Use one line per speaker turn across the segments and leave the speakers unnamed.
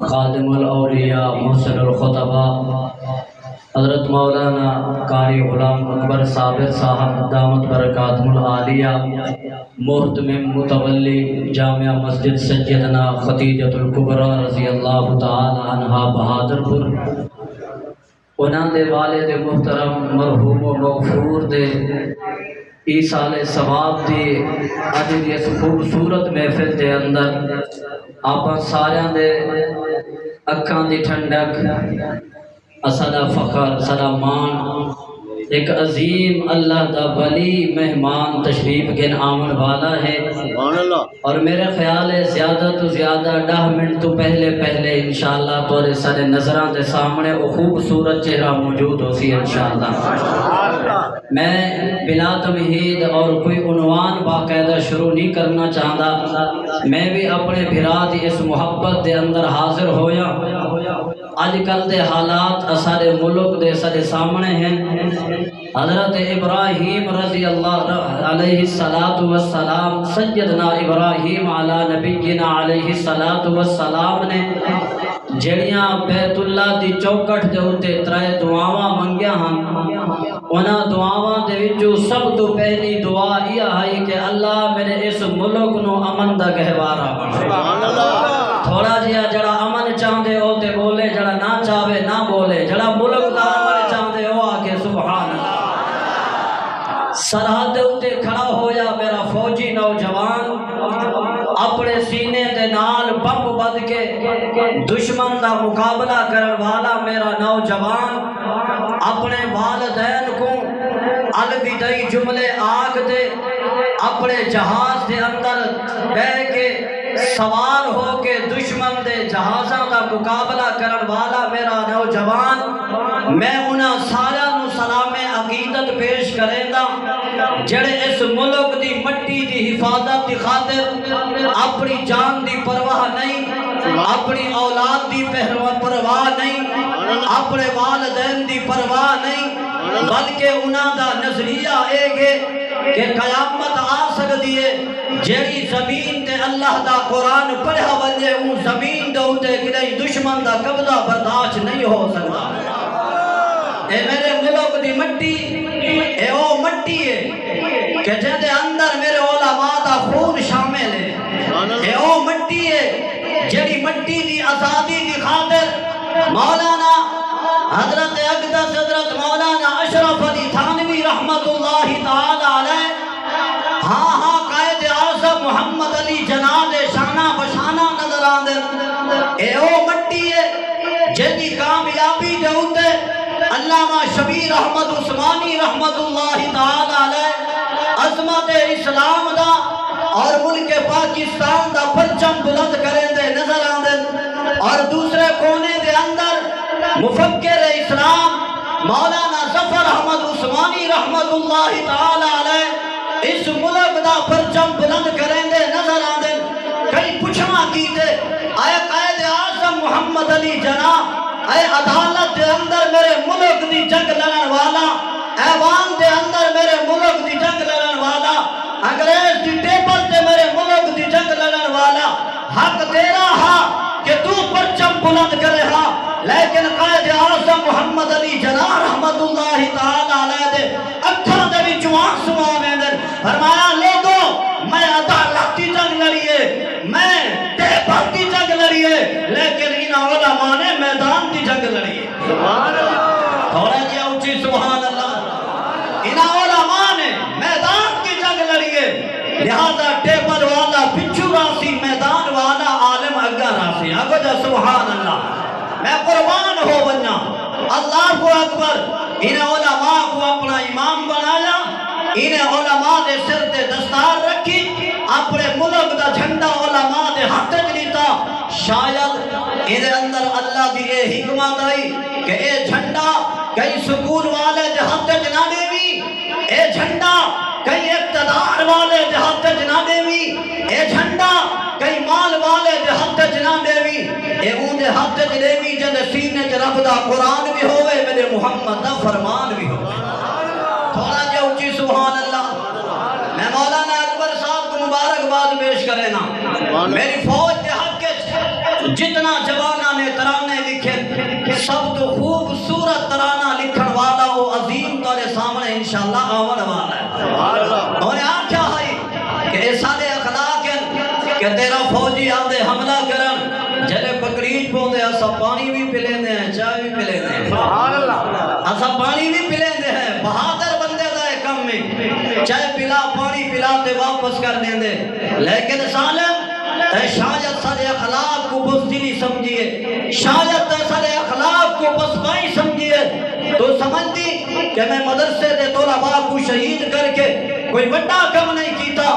خادم الاولیاء محسن الخطبہ حضرت مولانا قاری غلام اکبر صابر صاحب دامت برکاتہم العالیہ، محتمم متولی جامعہ مسجد سیدنا خدیجۃ الکبریٰ رضی اللہ تعالی عنہا بہادر پور، انہاں دے والد محترم مرحوم و مغفور دے ایصال ثواب دی اج دی اس خوبصورت محفل دے اندر آپ ساریاں دے اکھاں دی ٹھنڈک، سدا فخر، سدا مان، ایک عظیم اللہ دا ولی مہمان تشریف گن آمن والا ہے، اور میرے خیال ہے زیادہ تو زیادہ 10 منٹ تو پہلے انشاءاللہ تورے سارے نظران دے سامنے وہ خوبصورت چہرہ موجود ہو سی انشاءاللہ۔ میں بلا تمہید اور کوئی عنوان باقاعدہ شروع نہیں کرنا چاہتا، میں بھی اپنے بھرا دی اس محبت دے اندر حاضر ہویا۔ آج کل دے حالات سارے ملک دے سارے سامنے ہیں۔ حضرت ابراہیم رضی اللہ علیہ السلام، سیدنا ابراہیم علی نبینا علیہ السلام نے جڑیاں بیت اللہ دی چوکٹ دے اوتے 3 دعاواں منگیا ہن، انہاں دعاواں دے وچوں سب تو پہلی دعا یہ ہے کہ اللہ میرے اس ملک نو امن دا گہوارہ بنا۔ تھوڑا جہا جڑا امن چاہندے ہو تے بولے، جڑا نہ چاہے نہ بولے، جڑا ملک دا امن چاہندے ہو آ کے سبحان اللہ۔ سرحد اتے کھڑا ہویا میرا فوجی نوجوان، اپنے سینے دے نال بم بد کے دشمن دا مقابلہ کرن والا میرا نوجوان، اپنے والدین کو الوداعی جملے آگ دے، اپنے جہاز دے اندر بہ کے سوار ہو کے دشمن دے جہازاں دا مقابلہ کرن والا میرا نوجوان، میں انہاں سارا نو سلام عقیدت پیش کریں دا جڑے اس ملک دی مٹی دی حفاظت دی خاطر اپنی جان دی پرواہ نہیں، اپنی اولاد دی پرواہ نہیں، اپنے والدین دی پرواہ نہیں، بلکہ انہاں دا نظریہ ایک ہے کہ قیامت آ سکتی ہے جیڑی زمین تے اللہ دا قرآن پڑھا ونجے اون زمین دے اوتے کدی دشمن دا قبضہ برداشت نہیں ہو سکتا۔ اے میرے ملک دی مٹی، اے او مٹی ہے کہ جن دے اندر میرے علماء دا خون شامل ہے، اے او مٹی ہے جیڑی مٹی دی آزادی دی خاطر مولانا حضرت اقدس حضرت مولانا اشرف علی تھانوی رحمت اللہ تعالی علیہ، ہاں قائد اعظم محمد علی جناب شانہ بشانہ نظر آندے، اے او مٹی ہے جیدی کامیابی دے ہوتے علامہ شبیر احمد عثمانی رحمت اللہ تعالی علیہ عظمت اسلام دا اور ملک پاکستان دا پرچم بلند کریں دے نظر آندے، اور دوسرے کونے دے اندر مفکر اسلام مولانا ظفر احمد عثمانی رحمت اللہ تعالی علیہ اس ملک دا پرچم بلند کریں دے نظر آندے۔ کئی پوچھنا کیتے، اے قائد اعظم محمد علی جناح، اے عدالت دے اندر میرے ملک دی جنگ لڑن والا، ایوان دے اندر میرے ملک دی جنگ لڑن والا، انگریز دی ٹیبل تے میرے ملک دی جنگ لڑن والا، حق تیرا ہا کہ تو پرچم بلند کرے ہا، لیکن قائد اعظم محمد علی جناح رحمت اللہ تعالی علیہ دے اکھاں دے وچ آنسو آوندے، فرمایا لوگوں میں عدالت دی جنگ لڑیے، میں ٹیبل دی جنگ لڑیے، لیکن انہاں علماء نے میدان دی جنگ لڑیے۔ سبحان اللہ، تھوڑا جی اونچی سبحان اللہ۔ انہاں علماء نے میدان کی جنگ لڑیے، لہذا ٹیبل والا پچھو راسی، میدان والا عالم اگا راسی۔ آگو جا سبحان اللہ، میں قربان ہو بننا۔ اللہ کو اکبر، انہیں علماء کو اپنا امام بنایا، انہیں علماء دے سر دے دستار رکھی، اپنے ملک دا جھنڈا علماء دے ہاتھ لیتا، شاید انہیں اندر اللہ دی اے حکمت آئی کہ اے جھنڈا کئی سکون والے دے ہاتھ نہ دیوی، اے جھنڈا کئی اقتدار والے دے ہاتھ نہ دیوی، اے جھنڈا کئی مال والے دے ہاتھ نہ دیوی، اے اون دے ہاتھ دیوی جن سینے چ رب دا قرآن بھی ہوئے، میرے محمد دا فرمان بھی ہوئے۔ تھوڑا جا اونچی سبحان اللہ۔ میں مولانا اکبر صاحب کو مبارکباد پیش کرے نا، میری فوج دے حق جتنا جوانہ سب تو خوبصورت ترانہ لکھن والا وہ عظیم تورے سامنے انشاءاللہ آون والا ہے. اور آکھا ہے کہ اے سارے اخلاق ہیں کہ تیرا فوجی آدھے حملہ کرن جلے پکڑیج پوندے اسا پانی بھی پلے دے ہیں چائے بھی پلے دے ہیں اسا پانی بھی پلے دے ہیں بہادر بندے دائے کم میں چائے پلا پانی پلا تے واپس کر دیں دے لیکن ظالم اے شاید سارے اخلاق کو بزدلی سمجھئے شاید سارے اخلاق کو بسمائی سمجھئے تو سمجھتی کہ میں مدرسے دے طلباء کو شہید کر کے کوئی بڑا کم نہیں کیتا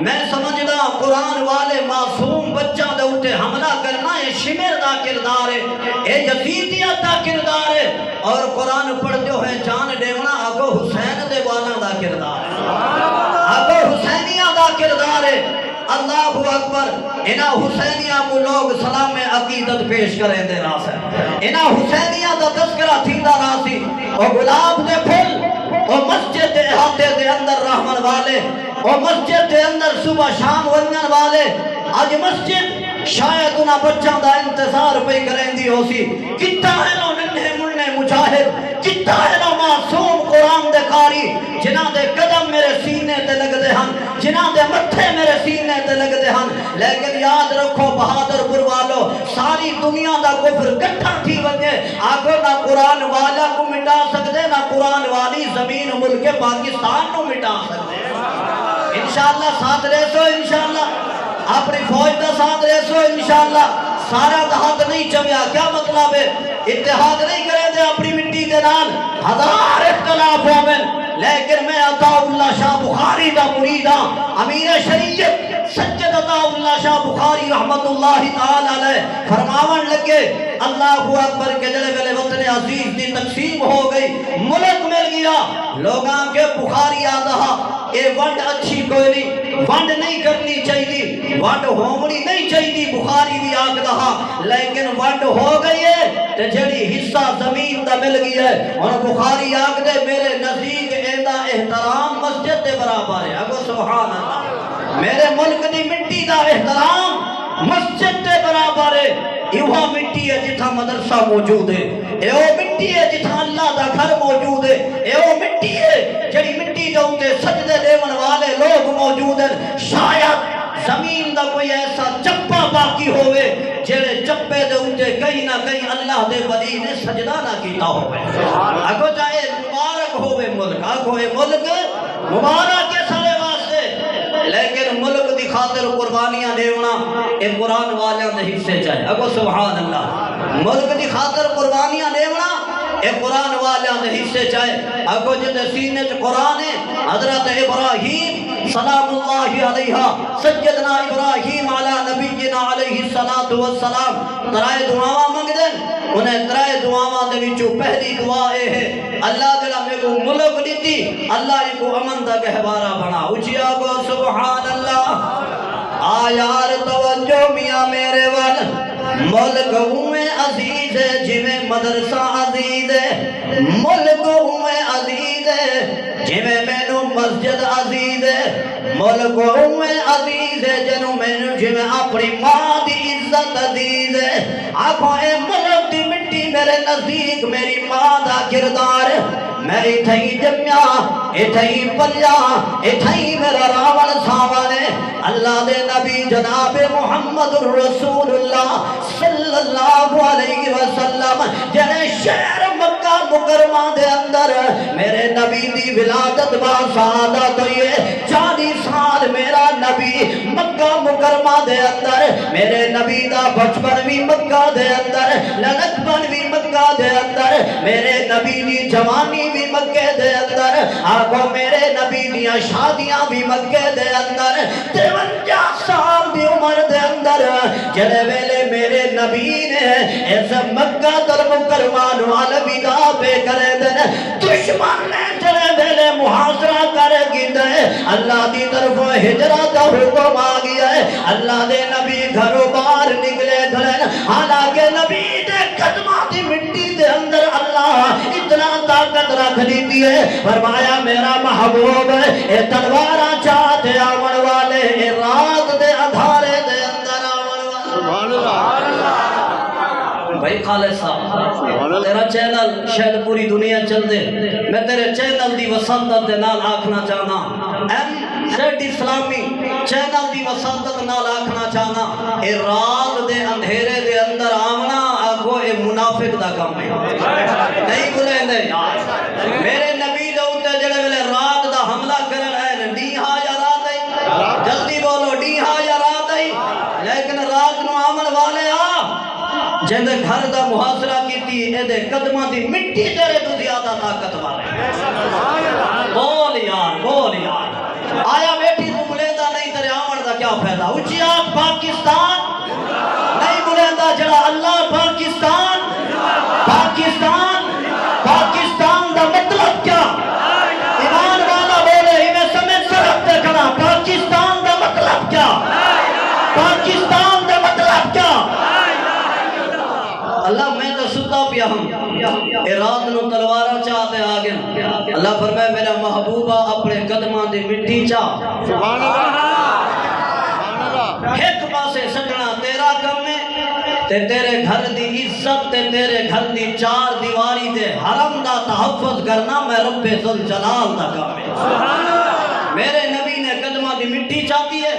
میں سمجھنا قرآن والے معصوم بچہ دے اٹھے حملہ کرنا یہ شمر دا کردار ہے یہ یزیدیت دا کردار ہے اور قرآن پڑھتے ہوئے جان ڈیونا آگو حسین دے والا دا کردار ہے آگو حسینیہ دا کردار ہے. اللہ اکبر انہا حسینیہ کو لوگ سلام عقیدت پیش کریں دے راس ہے انہا حسینیہ دا تذکرہ تھیندہ راسی اور گلاب دے پھل اور مسجد دے احاطے دے اندر رحمن والے اور مسجد دے اندر صبح شام ونن والے آج مسجد شاید انہا بچہ دا انتظار پہ کریں دی ہو سی کتا ہے نو ننھے مننے مجاہد کتا ہے نو معصوم قرآن دے قاری جنہ دے قدم میرے سینے تے لگ دے ہن جنہ دے متھے میرے سینے تے لگ دے ہن لیکن یاد رکھو بہادر پور والو ساری دنیا دا کفر کٹھا تھی ونجے آگو نہ قرآن والا کو مٹا سکتے نہ قرآن والی زمین ملک پاکستان کو مٹا سکتے انشاءاللہ ساتھ ریسو انشاءاللہ اپنی فوج دا ساتھ ریسو انشاءاللہ سارا دہات نہیں چمیا کیا مطلب ہے اتحاد نہیں کرے دے اپنی مٹی دے نال ہزار اختلاف ہومن لیکن میں عطا اللہ شاہ بخاری دا مریدہ امیر شریعت سجد عطا اللہ شاہ بخاری رحمت اللہ تعالی علیہ فرماون لگے اللہ اکبر کے جلے ویلے وطن عزیز دی تقسیم ہو گئی ملک مل گیا لوگاں کے بخاری آدھا اے ونڈ اچھی کوئی نہیں ونڈ نہیں کرنی چاہیے ونڈ ہومڑی نہیں چاہیے بخاری بھی آگ دہا لیکن ونڈ ہو گئی ہے تے جڑی حصہ زمین دا مل گئی ہے اور بخاری آگ دے میرے نزدیک ایدہ احترام مسجد دے برابر ہے اگو سبحان اللہ میرے ملک دی مٹی دا احترام مسجد دے برابر ہے ایوہ مٹی ہے جتھا مدرسہ موجود ہے ایوہ مٹی ہے جتھا اللہ دا گھر موجود ہے ایوہ مٹی ہے جڑی مٹی دے اندے سجدے دیون والے لوگ موجود ہیں شاید زمین دا کوئی ایسا چپا باقی ہوئے جڑے چپے دے اندے کہیں نہ کہیں اللہ دے ولی نے سجدہ نہ کیتا ہوئے اگو جائے مبارک ہوئے ملک اگو اے ملک مبارک کے سارے واسطے لیکن ملک دی خاطر قربانیاں دیونا اے قرآن والیاں دے حصے چاہے اگو سبحان اللہ ملک دی خاطر قربانیاں دیونا اے قرآن والیاں دے حصے چاہے اگو جدے سینے چ قرآن ہے حضرت ابراہیم سلام اللہ علیہ سجدنا ابراہیم علی نبینا علیہ السلام ترائے دعاواں منگ دیں انہیں ترائے دعاواں دے وچوں پہلی دعا اے ہے اللہ دلہ میں کو ملک دیتی اللہ ایک امن دا گہوارہ بنا اچھیا کو سبحان اللہ آیار توجہ میاں میرے وال ملک میں عزیز ہے جویں مدرسہ عزیز ہے ملک میں عزیز ہے جویں مینو مسجد عزیز ہے ملک میں عزیز ہے جنو مینو جویں اپنی ماں دی عزت عزیز ہے آنکھوں اے ملک دی مٹی میرے نزدیک میری ماں دا کردار میں اتھائی جمعہ اتھائی پلیا اتھائی میرا راون ساوانے اللہ دے نبی جناب محمد رسول اللہ صلی اللہ علیہ وسلم جنہیں شہر مکہ مکرمہ دے اندر میرے نبی دی ولادت با سعادت ہوئے 40 سال میرا نبی مکہ مکرمہ دے اندر میرے نبی دا بچپن بھی مکہ دے اندر لڑکپن بھی مکہ دے اندر میرے نبی دی جوانی بھی مکہ دے اندر آگو میرے نبی دیا شادیاں بھی مکہ دے اندر 53 سال دی عمر دے اندر جلے ویلے میرے نبی نے اس مکہ در مکرمان والویدہ پہ کرے دن دشمن نے جلے ویلے محاصرہ کرے گی دے اللہ دی طرف ہجرہ کا حکم آگیا ہے اللہ دے نبی گھروں باہر نکلے دھرن حالانکہ نبی دے قدمہ دی مٹی دے اندر اللہ اتنا طاقت رکھ دیتی ہے فرمایا میرا محبوب اے تلوارہ چاہتے آون والے اے رات دے ادھارے دے اندر آون والے بھائی خالد صاحب تیرا چینل شاید پوری دنیا چل دے، میں تیرے چینل دی وساطت دے نال آکھنا چاہنا، زیڈ اسلامی چینل دی وساطت نال آکھنا چاہنا، اے رات دے اندھیرے دے اندر آمنا آگو اے منافق دا کام ہے، نہیں بلیں دے یار میرے نبی دے اٹھے جڑے ویلے رات دا حملہ کرن ہے ڈی ہاں یا رات ہے، جلدی بولو ڈی ہاں یا رات ہے، لیکن رات نو آمن والے جن دے گھر دا محاصرہ کیتی اے دے قدمہ دی مٹی تیرے تو زیادہ طاقت والے، بول یار آیا بیٹی تو ملیندہ نہیں تیرے آمن دا کیا فائدہ، اچھی آپ پاکستان نہیں ملیندہ جڑا اللہ پاکستان دا مطلب کیا، ایمان والا بولے ہی میں سمجھ سکتے کھڑا، پاکستان دا مطلب کیا، پاکستان دا مطلب کیا، اللہ میں تو ستا پیا ہم اراد نو تلوارا چاہتے آگے، اللہ فرمائے میرا محبوبہ اپنے قدمہ دی مٹی چاہ، سبحان اللہ، ایک پاسے سٹنا تیرا کم ہے، تے تیرے گھر دی عزت تے تیرے گھر دی چار دیواری دے حرم دا تحفظ کرنا میں رب ذوالجلال دا کام ہے، میرے نبی نے قدمہ دی مٹی چاہتی ہے،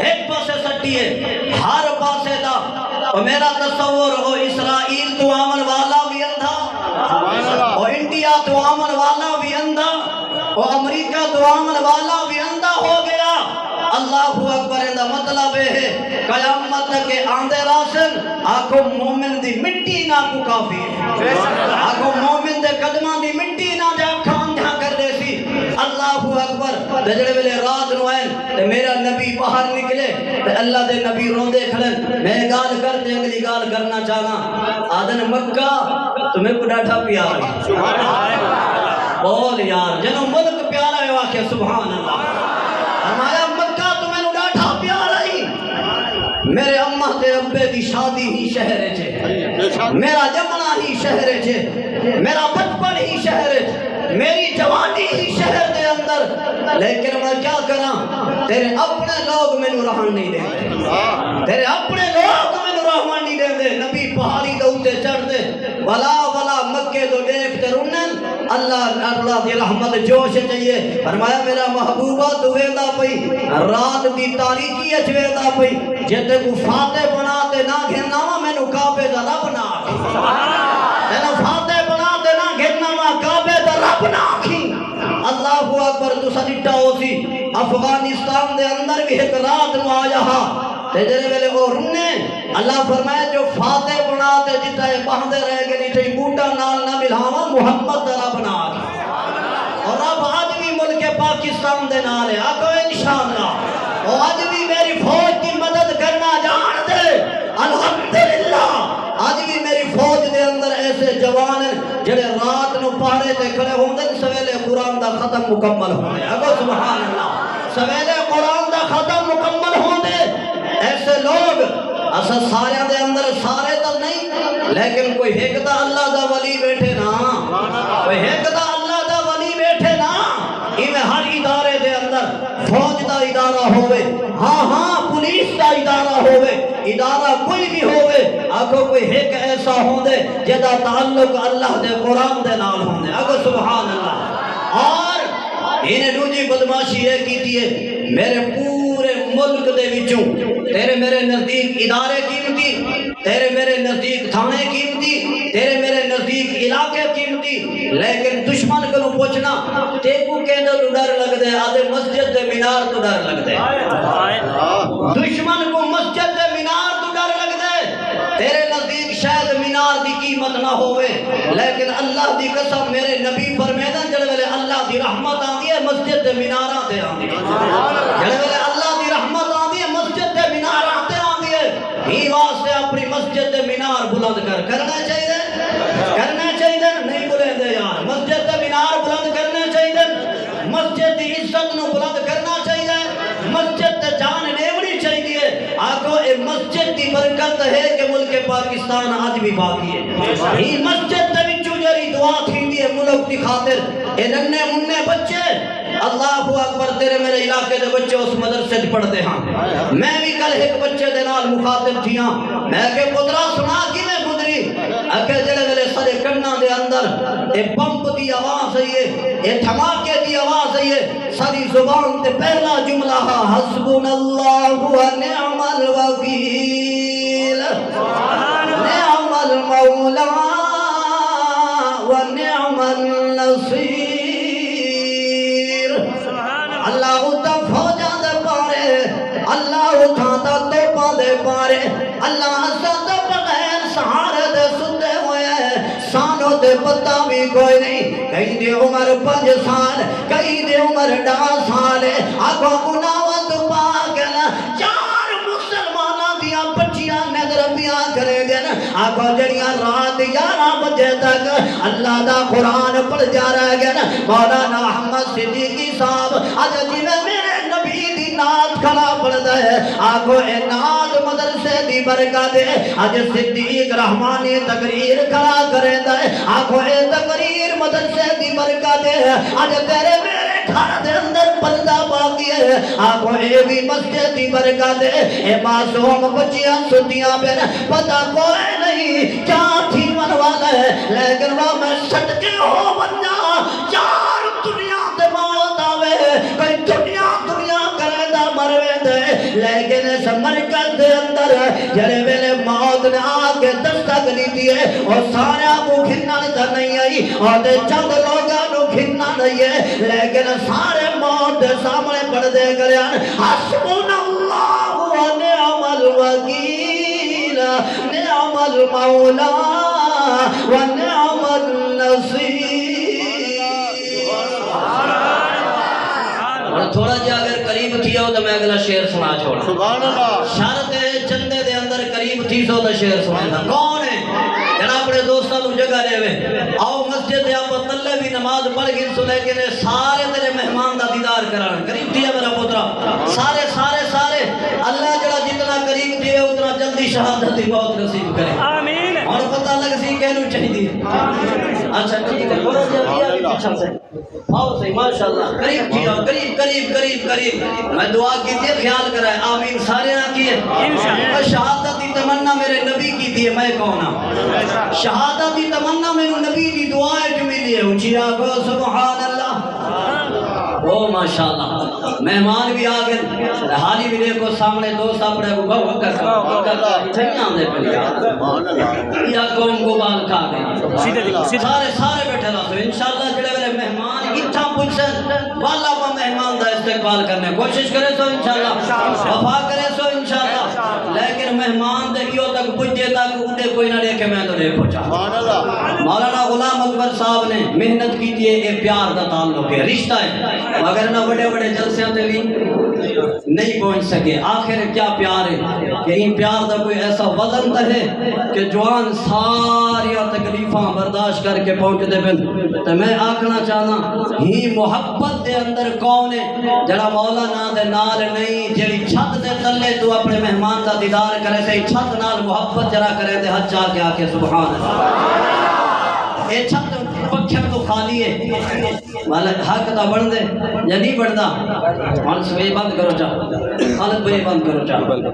ایک پاسے سٹی ہے، ہر پاسے دا، اور میرا تصور ہو اسرائیل تو آمن والا بھی اندھا، اور انڈیا تو آمن والا بھی اندھا، اور امریکہ تو آمن والا بھی اندھا ہو گیا، اللہ اکبر اندھا مطلب ہے قیامت کے آندے راسن آکو مومن دی مٹی نہ کو کافی ہے، آکو مومن دے قدمہ دی مٹی نہ جا کھان جہاں کر دے سی، اللہ اکبر جڑے ویلے رات نو آئیں تے میرا نبی باہر نکلے تے اللہ دے نبی روندے کھڑن، میں گال کر دے اگلی گال کرنا چاہنا، آدن مکہ تمہیں کو ڈاٹھا پیار ہے، بول یار جنہوں ملک پیارا ہے واقعہ سبحان اللہ، ہمارا مکہ تمہیں نو ڈاٹھا پیارا ہی، میرے اممہ تے ابے دی شادی ہی شہر چھے، میرا جمنا ہی شہر چھے، میرا بچپن ہی شہر چھے، میری جوانی ہی شہر دے اندر، لیکن میں کیا کرا تیرے اپنے لوگ میں نو رہن نہیں دے، تیرے اپنے لوگ میں نو رہن نہیں دے، نبی پہاڑی دوتے چڑھ دے، ولا مکے تو دیکھتے رنن، اللہ دی رحمت جوش چاہیے، فرمایا میرا محبوبہ تو ویدہ پئی، رات دی تاریکی اچ ویدہ پئی، جیتے کو فاتح بناتے نہ گھرناوا میں نو کعبے دا رب نہ آکھی، تینا فاتح بناتے نہ گھرناوا کعبے دا رب نہ آکھی، اللہ اکبر تو سجٹا ہو سی، افغانستان دے اندر بھی ایک رات نو آیا ہاں، تیجرے ویلے وہ رننے، اللہ فرمائے جو فاتح بناتے جتا ہے باندے رہ گئے نیٹھے بوٹا نال نہ ملہاوا محمد دا رب نہ آکھی، اور رب آج بھی ملک پاکستان دے نالے آکو انشاءاللہ، اور آج بھی میری فوج کی مدد کرنا جان دے، الحمدللہ آج بھی میری فوج دے اندر ایسے جوان ہیں جڑے رات نو پہاڑے تے کھڑے ہوندے سویلے قرآن دا ختم مکمل ہوندے، اگو سبحان اللہ، سویلے قرآن دا ختم مکمل ہوندے، ایسے لوگ اسا سارے دے اندر سارے تا نہیں، لیکن کوئی ایک دا اللہ دا ولی بیٹھے نا، کوئی ایک دا اللہ دا ولی بیٹھے نا، میں ہر ادارے دے اندر فوج دا ادارہ ہوئے، ہاں پولیس دا ادارہ ہوئے، ادارہ کوئی بھی ہوئے، آگو کوئی ایک ایسا ہوندے جدا تعلق اللہ دے قرآن دے نال ہوندے، آگو سبحان اللہ، اور انہیں دوجی بدماشی ہے کیتی ہے، میرے پورے ملک دے وچوں تیرے میرے نزدیک ادارے قیمتی، تیرے میرے نزدیک تھانے قیمتی، تیرے میرے نزدیک علاقے قیمتی، لیکن دشمن کو پوچھنا تیکو کہنے تو ڈر لگ دے، آدھے مسجد دے مینار تو ڈر لگ دے، دشمن کو مسجد دے مینار تو ڈر لگ دے، تیرے نزدیک شاید مینار دی قیمت نہ ہوئے، لیکن اللہ دی قسم میرے نبی فرمیدن جڑے ویلے اللہ دی رحمت آتی ہے مسجد دے میناراں تے آتی ہے، جڑے ویلے اللہ دی رحمت آتی ہے مسجد دے میناراں تے آتی ہے، ہی واسطے اپنی مسجد دے مینار بلند کرنا چاہیے، کرنا چاہیے، نہیں بلے دے یار، مسجد دے مینار بلند کرنا چاہیے، مسجد دی عزت نو بلند کرنا چاہیے، مسجد تے جان نیوڑی چاہیے، آگو اے مسجد دی برکت ہے کہ ملک پاکستان آج بھی باقی ہے، ہی مسجد دے وچوں جری دعا تھیندی ہے ملک دی خاطر، اے ننے مننے بچے، اللہ اکبر تیرے میرے علاقے دے بچے اس مدرسے سے پڑھتے ہیں، میں بھی کل ایک بچے دے نال مخاطب تھیاں، میں کہ پترا سنا کی میں گزری، اکھے جڑے ویلے سارے کنا دے اندر اے بمب دی آواز ہے اے دھماکے دی آواز ہے ساری زبان تے پہلا جملہ حسبنا اللہ و نعم الوکیل نعم المولا و نعم النصیر اللہ تا فوجا دے پارے اللہ تا توپا دے پارے اللہ ساتھ بغیر سہارے دے ستے ہوئے سانو دے پتہ بھی کوئی نہیں کئی دے عمر 5 سال کئی دے عمر 10 سال آگو گناوت پاگل چار مسلمانہ دیا بچیاں نگرمیاں کرے گن آگو جڑیاں رات 11 بجے تک اللہ دا قرآن پڑھ جا رہے گن مولانا محمد صدیقی صاحب آج جی میں میرے نبی دی نات کھلا پڑھ دے آگو اے نات مدرسے دی برکت دے آج صدیق رحمانی تقریر کھلا کرے دے آگو اے تقریر مدرسے دی برکت دے آج تیرے میرے گھر دے اندر پردہ باقی ہے آگو اے بھی مسجد دی برکت دے اے معصوم بچیاں سدیاں بین پتہ کوئی نہیں کیا تھی من والا ہے لیکن وہ میں صدقے ہو بنجا چار دنیا دے موت آوے کوئی دنیا کرے دا مروے دے لیکن اس مرکز دے اندر جڑے ویلے موت نے آکے دستک لی دیئے اور سارے کو کھنن تا نہیں آئی اور دے چند لوگاں نو کھنن نہیں ہے لیکن سارے موت دے سامنے پڑھ دے گریان حسبنا اللہ و نعم الوکیل نعم المولا و نعم النصیر اور تھوڑا جا اگر قریب تھی ہو تو میں اگلا شعر سنا چھوڑا سبحان اللہ شرط چندے دے اندر قریب تھی سو تو شعر سنا کون ہے جنا اپنے دوستوں کو جگہ دے وے آؤ مسجد دے آپ تلے بھی نماز پڑھ گئی سو لیکن سارے تیرے مہمان دا دیدار کران قریب تھی ہے میرا پترا سارے سارے سارے اللہ جڑا جتنا قریب تھی ہے اتنا جلدی شہادت دی موت نصیب کرے آمین اور پتہ لگ سی کہنو چاہیے اچھا ٹھیک ہے بڑا جی ابھی پیچھے سے آؤ صحیح ماشاءاللہ قریب تھی قریب قریب قریب قریب میں دعا کیجئے خیال کرائے آمین سارے نہ کیے شہادت دی تمنا میرے نبی کی تھی میں کون ہوں شہادت دی تمنا میرے نبی کی دعائیں جو ملی ہے اونچی آگو سبحان اللہ او ماشاءاللہ مہمان بھی آگئے حالی بھی دیکھو سامنے دوست اپنے کو بھو کر چھنیاں دے پڑی یا قوم کو بال کھا گئی سارے بیٹھے رہا تو انشاءاللہ جڑے والے مہمان اتھا پوچھیں والا پا مہمان دا استقبال کرنے کوشش کرے سو انشاءاللہ وفا کرے سو انشاءاللہ لیکن مہمان دیکھیو تک پوچھے تک اٹھے کوئی نہ دیکھے میں تو دیکھو چاہتا مولانا غلام اکبر صاحب نے محنت کی تھی یہ پیار دا تعلق ہے رشتہ ہے مگر نہ بڑے بڑے جلسے تے بھی نہیں پہنچ سکے آخر کیا پیار ہے کہ ان پیار دا کوئی ایسا وزن ہے کہ جوان ساری تکلیفاں برداشت کر کے پہنچ دے بن تو میں آکھنا چاہنا ہی محبت دے اندر کون ہے جڑا مولانا دے نال نہیں جڑی چھت دے تلے تو اپنے مہمان دا دیدار کرے سے چھت نال محبت جڑا کرے تے حج جا کے آکے سبحان اللہ اے چھت پکھر تو خالی ہے مالک حق دا بڑھ دے یا نہیں بڑھ دا مالک سے بند کرو چاہ خالق بے بند کرو چاہ